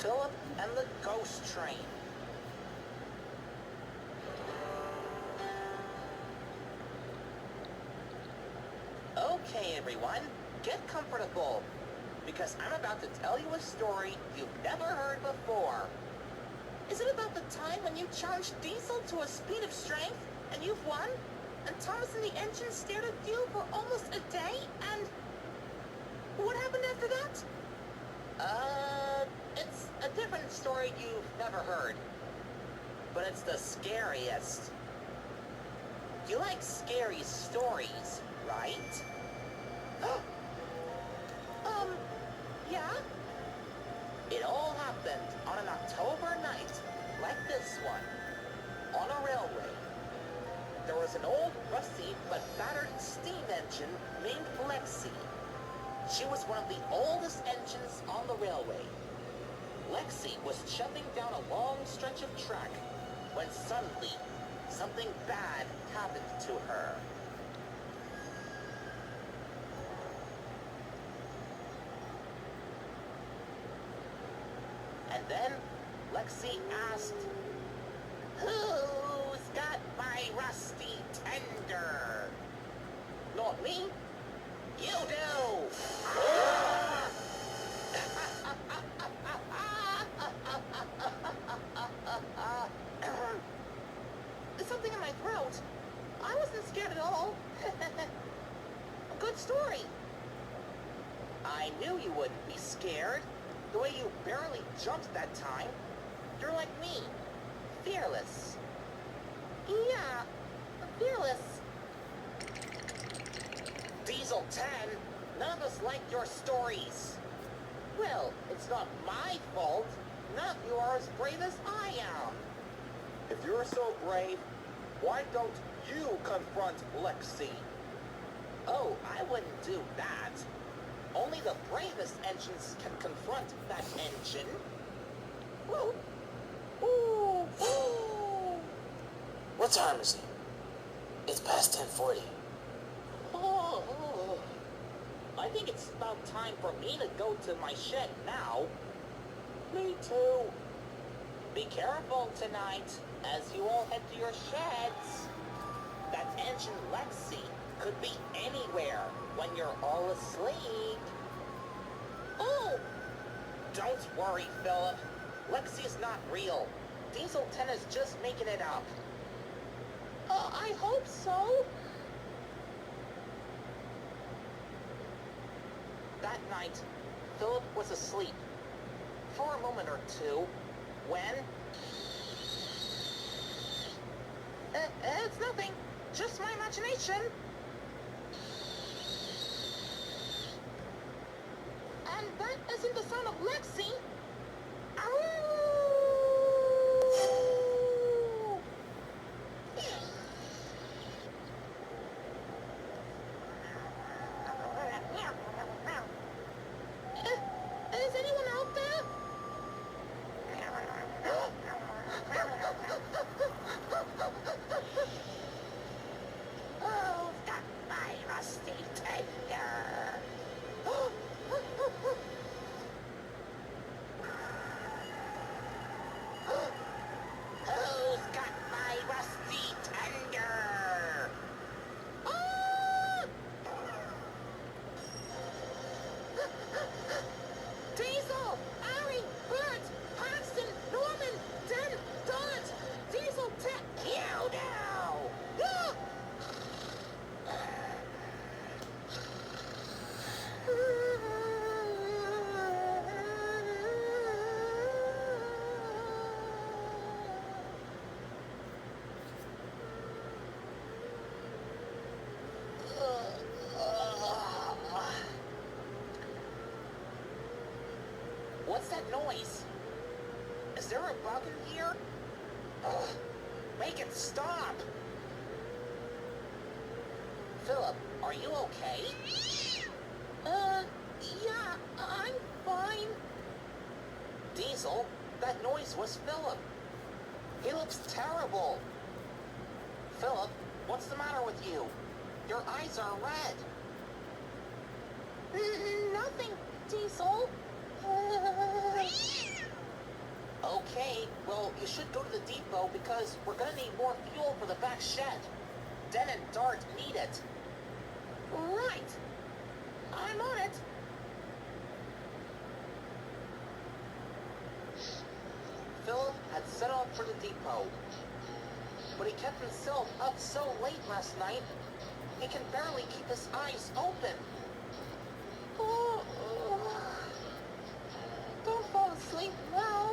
Philip and the Ghost Train. Okay, everyone, get comfortable, because I'm about to tell you a story you've never heard before. Is it about the time when you challenged Diesel to a speed of strength, and you've won? And Thomas and the engine stared at you for almost a day, and... what happened after that? It's a different story you've never heard. But it's the scariest. You like scary stories, right? Yeah? It all happened on an October night, like this one, on a railway. There was an old, rusty, but battered steam engine named Lexi. She was one of the oldest engines on the railway. Lexi was chugging down a long stretch of track when suddenly something bad happened to her. And then Lexi asked, "Who's got my rusty tender?" "Not me." "You do!" There's something in my throat. I wasn't scared at all. A good story. I knew you wouldn't be scared. The way you barely jumped that time. You're like me. Fearless. Yeah, fearless. Diesel 10, none of us like your stories. Well, it's not my fault. None of you are as brave as I am. If you're so brave, why don't you confront Lexi? Oh, I wouldn't do that. Only the bravest engines can confront that engine. Woo! Ooh! Ooh! What time is it? It's past 10:40. Oh, I think it's about time for me to go to my shed now. Me too. Be careful tonight as you all head to your sheds. That engine Lexi could be anywhere when you're all asleep. Oh! Don't worry, Philip. Lexi's not real. Diesel 10 is just making it up. I hope so. That night, Philip was asleep. For a moment or two, when... it's nothing. Just my imagination. And that isn't the sound of Lexi. Ow! Is anyone out there? Who's got my rusty tender? Who's got my rusty tender? Ah! Diesel, Harry, Bert, Paxton, Norman, Den, Donut, Diesel, Tech, you now! Ah! What's that noise? Is there a bug in here? Ugh, make it stop! Philip, are you okay? Yeah, I'm fine. Diesel, that noise was Philip. He looks terrible. Philip, what's the matter with you? Your eyes are red. Nothing, Diesel. you should go to the depot because we're gonna need more fuel for the back shed. Den and Dart need it. Right. I'm on it. Philip had set off for the depot, but he kept himself up so late last night, he can barely keep his eyes open. Don't fall asleep now.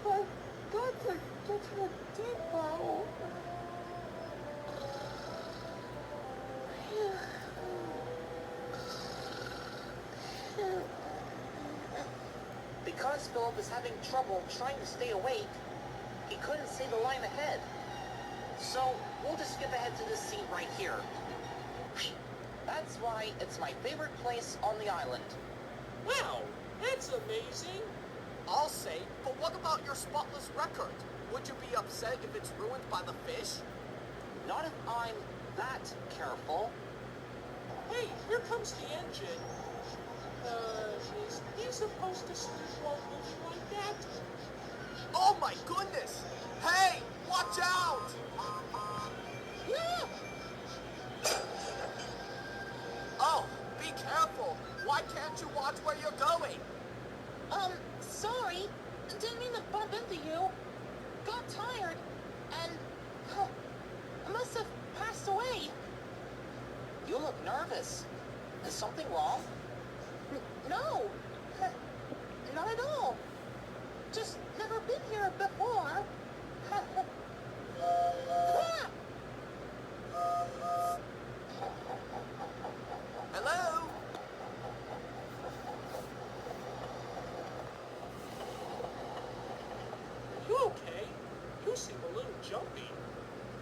I've got to get to the depot. Because Philip is having trouble trying to stay awake, he couldn't see the line ahead. So we'll just skip ahead to this scene right here. That's why it's my favorite place on the island. Wow, that's amazing. I'll say, but what about your spotless record? Would you be upset if it's ruined by the fish? Not if I'm that careful. Hey, here comes the engine. Is he supposed to sleep while moving like that? Oh my goodness! Hey, watch out! Yeah. Oh, be careful. Why can't you watch where you're going? Sorry. Didn't mean to bump into you. Got tired and must have passed away. You look nervous. Is something wrong? No. Not at all. Just never been here before. Hello? You okay? You seem a little jumpy.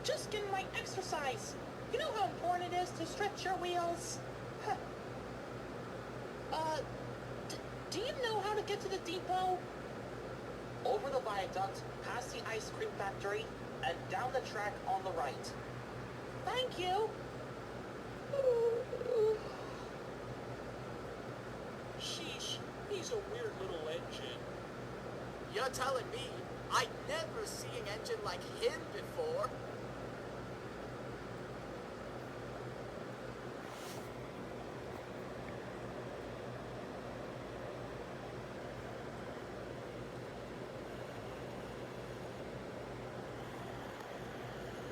Just getting my exercise. You know how important it is to stretch your wheels? Do you know how to get to the depot? Over the viaduct, past the ice cream factory, and down the track on the right. Thank you. Sheesh, he's a weird little engine. You're telling me I'd never seen an engine like him before.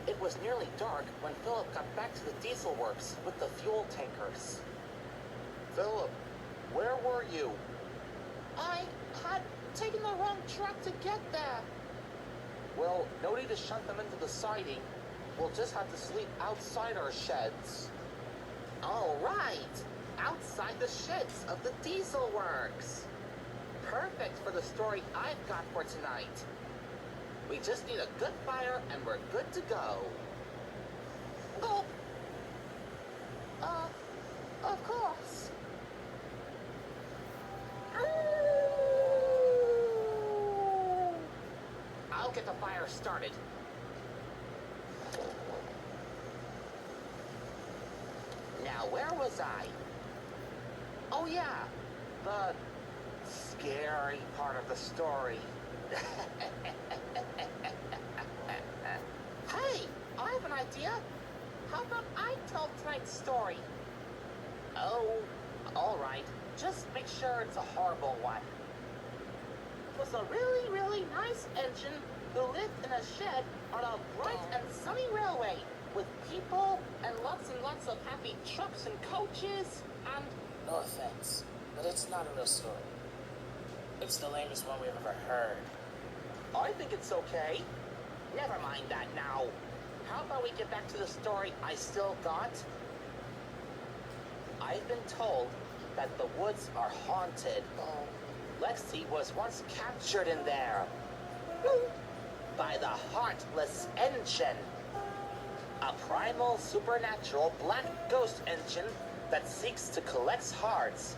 It was nearly dark when Philip got back to the diesel works with the fuel tankers. Philip, where were you? I had taken the wrong track to get there. Well, no need to shunt them into the siding. We'll just have to sleep outside our sheds. All right, outside the sheds of the diesel works. Perfect for the story I've got for tonight. We just need a good fire and we're good to go. Oh. Of course. I'll get the fire started. Now, where was I? Oh yeah, the scary part of the story. Hey, I have an idea. How about I tell tonight's story? Oh, all right. Just make sure it's a horrible one. It was a really, really nice engine who lived in a shed on a bright and sunny railway with people and lots of happy trucks and coaches and... No offense, but it's not a real story. It's the lamest one we've ever heard. I think it's okay. Never mind that now. How about we get back to the story I still got? I've been told that the woods are haunted. Lexi was once captured in there by the Heartless Engine, a primal, supernatural black ghost engine that seeks to collect hearts.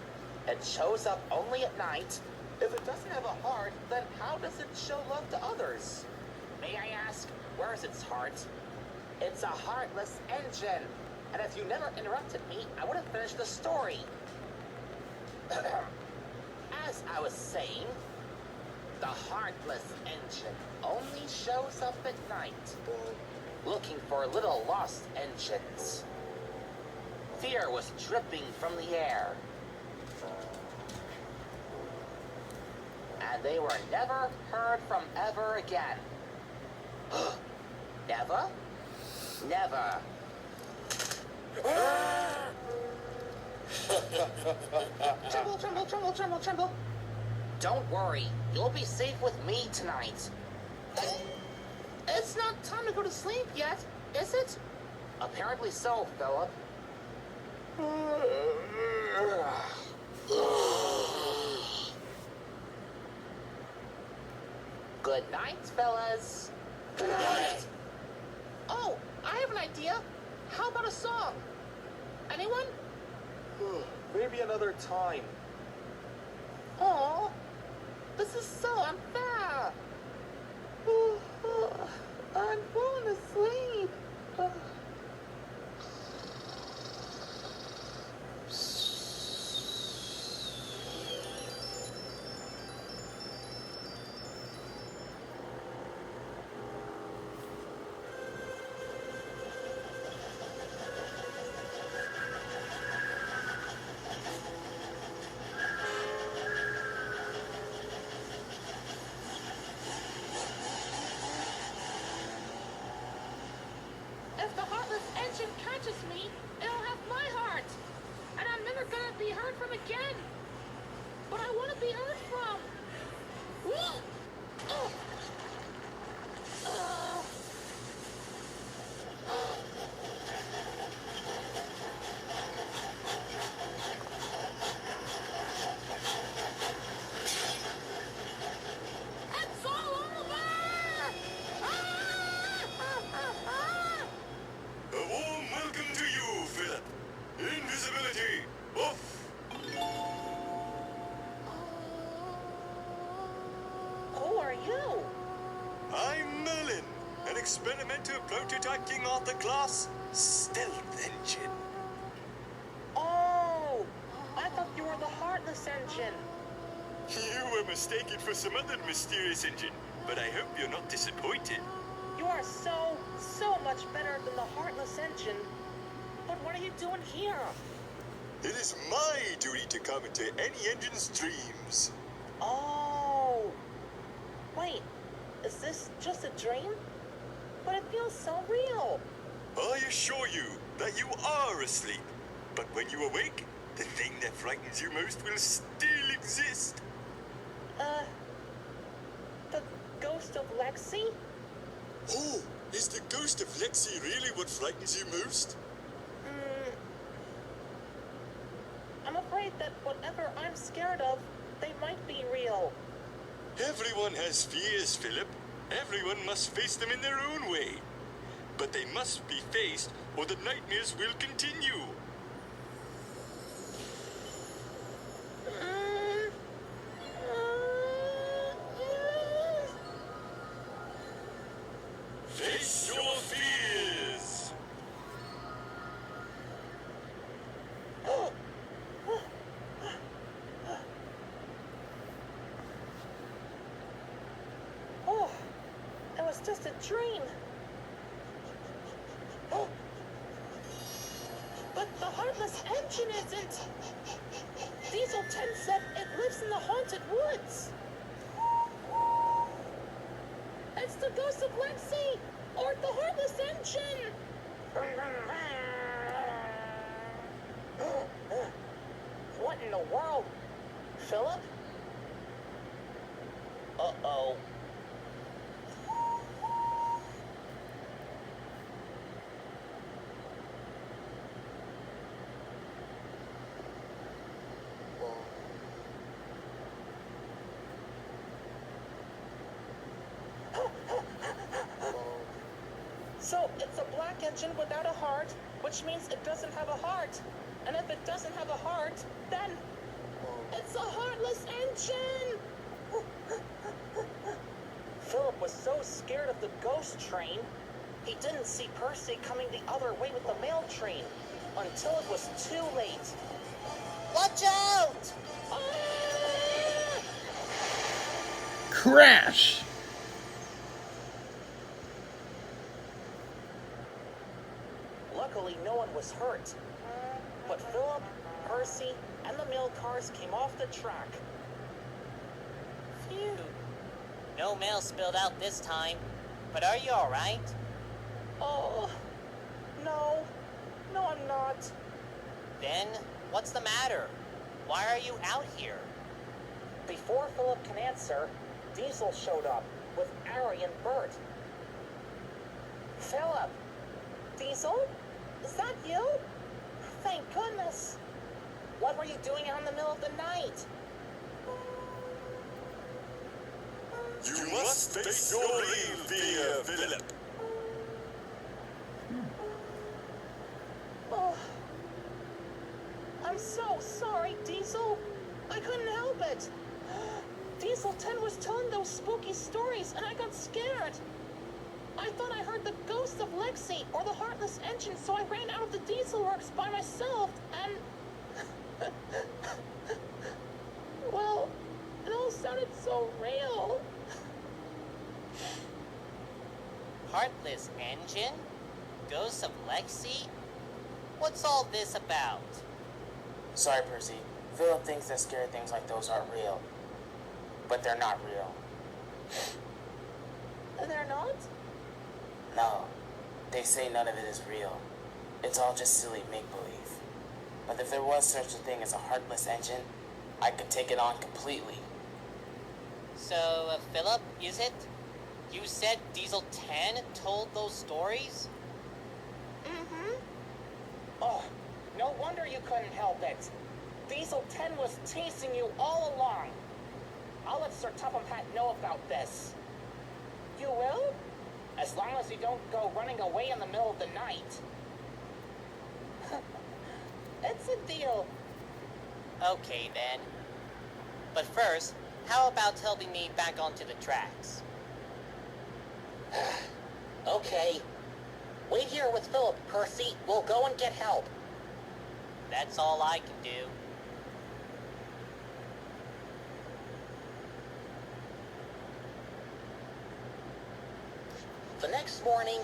It shows up only at night. If it doesn't have a heart, then how does it show love to others? May I ask, where is its heart? It's a heartless engine. And if you never interrupted me, I would have finished the story. As I was saying, The Heartless Engine only shows up at night, looking for little lost engines. Fear was dripping from the air, and they were never heard from ever again. Never? Never. Tremble, tremble, tremble, tremble, tremble. Don't worry, you'll be safe with me tonight. It's not time to go to sleep yet, is it? Apparently so, Philip. Good night, fellas. Good night. Oh, I have an idea. How about a song? Anyone? Maybe another time. Oh, this is so unfair. I'm falling asleep. If the Heartless Engine catches me, it'll have my heart. And I'm never gonna be heard from again. But I want to be heard from. Oh. It's all over! A warm welcome to you, Philip. Invisibility off. Who are you? I'm Merlin, an experimental prototype King Arthur class stealth engine. Oh, I thought you were the Heartless Engine. You were mistaken for some other mysterious engine, but I hope you're not disappointed. You are so much better than the Heartless Engine. But what are you doing here? It is my duty to come into any engine's dreams. Oh. Wait, is this just a dream? But it feels so real. I assure you that you are asleep. But when you awake, the thing that frightens you most will still exist. The ghost of Lexi? Oh, is the ghost of Lexi really what frightens you most? I'm afraid that whatever I'm scared of, they might be real. Everyone has fears, Philip. Everyone must face them in their own way. But they must be faced, or the nightmares will continue. Face your fears! Oh, it was just a dream. Oh. But the Heartless Engine isn't. Diesel 10 said it lives in the haunted woods. It's the ghost of Lexi, or the Heartless Engine. What in the world? Philip? Uh-oh. So, it's a black engine without a heart, which means it doesn't have a heart. And if it doesn't have a heart, then it's a Heartless Engine! Philip was so scared of the ghost train, he didn't see Percy coming the other way with the mail train until it was too late. Watch out! Ah! Crash! Luckily, no one was hurt. But Philip, Percy, and the mail cars came off the track. Phew. No mail spilled out this time. But are you alright? Oh, no. No, I'm not. Then, what's the matter? Why are you out here? Before Philip can answer, Diesel showed up with Ari and Bert. Philip! Diesel? Is that you? Thank goodness. What were you doing out in the middle of the night? You must face your real fear, Philip. Oh, I'm so sorry, Diesel. I couldn't help it. Diesel 10 was telling those spooky stories, and I got scared. I thought I heard the ghost of Lexi or the Heartless Engine, so I ran out of the Diesel Works by myself, and... well, it all sounded so real. Heartless Engine? Ghost of Lexi? What's all this about? Sorry, Percy. Philip thinks that scary things like those aren't real. But they're not real. They're not? No. They say none of it is real. It's all just silly make-believe. But if there was such a thing as a heartless engine, I could take it on completely. So, Philip, is it? You said Diesel 10 told those stories? Mm-hmm. Oh, no wonder you couldn't help it. Diesel 10 was teasing you all along. I'll let Sir Topham Hatt know about this. You will? As long as you don't go running away in the middle of the night. It's a deal. Okay, then. But first, how about helping me back onto the tracks? Okay. Wait here with Philip, Percy. We'll go and get help. That's all I can do. The next morning,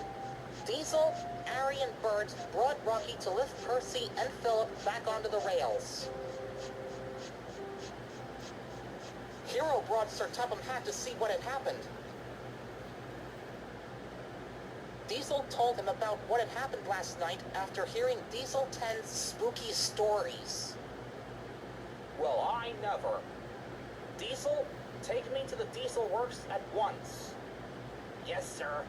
Diesel, Ari, and Bert brought Rocky to lift Percy and Philip back onto the rails. Hero brought Sir Topham Hatt to see what had happened. Diesel told him about what had happened last night after hearing Diesel 10's spooky stories. Well, I never. Diesel, take me to the Diesel Works at once. Yes, sir.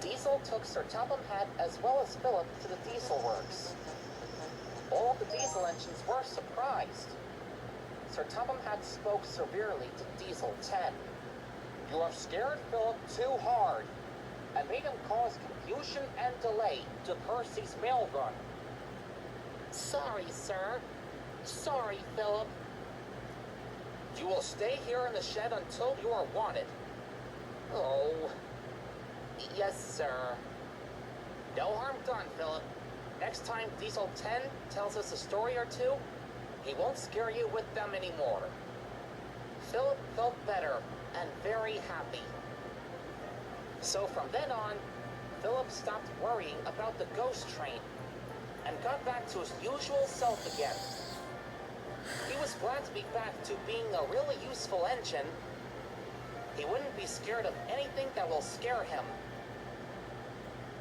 Diesel took Sir Topham Hatt as well as Philip to the Diesel Works. All of the diesel engines were surprised. Sir Topham Hatt spoke severely to Diesel 10. You have scared Philip too hard, and made him cause confusion and delay to Percy's mail run. Sorry, sir. Sorry, Philip. You will stay here in the shed until you are wanted. Oh. Yes, sir. No harm done, Philip. Next time Diesel 10 tells us a story or two, he won't scare you with them anymore. Philip felt better and very happy. So from then on, Philip stopped worrying about the ghost train and got back to his usual self again. He was glad to be back to being a really useful engine. He wouldn't be scared of anything that will scare him.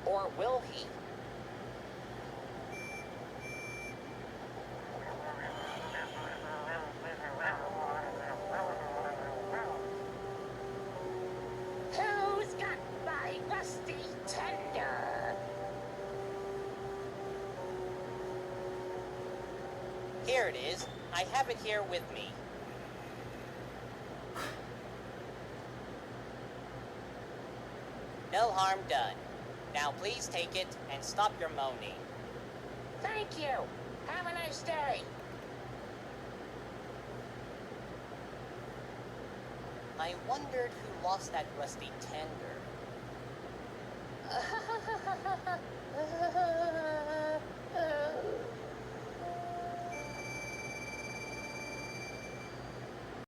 Or will he? Who's got my rusty tender? Here it is. I have it here with me. No harm done. Now please take it and stop your moaning. Thank you. Have a nice day. I wondered who lost that rusty tender.